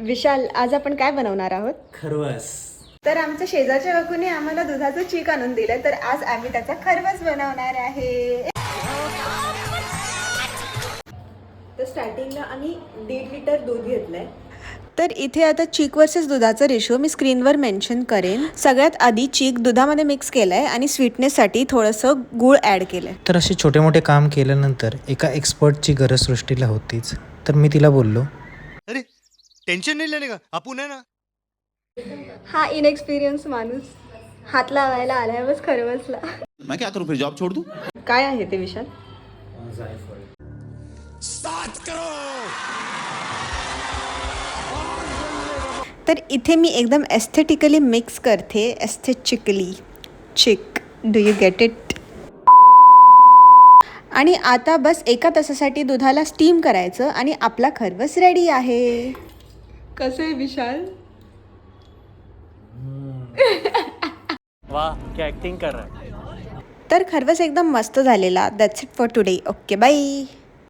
विशाल, आज आपण काय बनवणार आहोत? खरवस. तर आमच्या शेजारच्या काकूने आम्हाला दुधाचं चीक आणून दिलं, तर आज आम्ही त्याचा खरवस बनवणार आहे. तर स्टार्टिंगला आम्ही 1.5 लिटर दूध घेतलंय. तर इथे आता चीक वर्सेस दुधाचा रेशो मी स्क्रीनवर मेन्शन करेन. सगळ्यात आधी चीक दुधामध्ये मिक्स केलाय आणि स्वीटनेससाठी थोडंसं गूळ ॲड केलंय. तर असे छोटे मोठे काम केल्यानंतर एका एक्सपर्टची गरज सृष्टीला होतीच. तर मी तिला बोललो, अरे टेंशन नहीं लेने का, आपण है ना. हा इनएक्सपिरियन्स माणूस हात लावायला आलाय बस खरवसला. मैं क्या करूं फिर, जॉब छोड़ दूं? काय आहे ते विशाल? तर इथे मी एकदम एस्थेटिकली मिक्स करते. Aesthetically chic, do you get it? आणि आता बस एका तासासाठी दुधाला स्टीम करायचं आणि आपला खरवस रेडी आहे. कसं आहे विशाल? वाह क्या एक्टिंग कर रहा है. तर खरवस एकदम मस्त झालेला. That's it for today. Okay bye.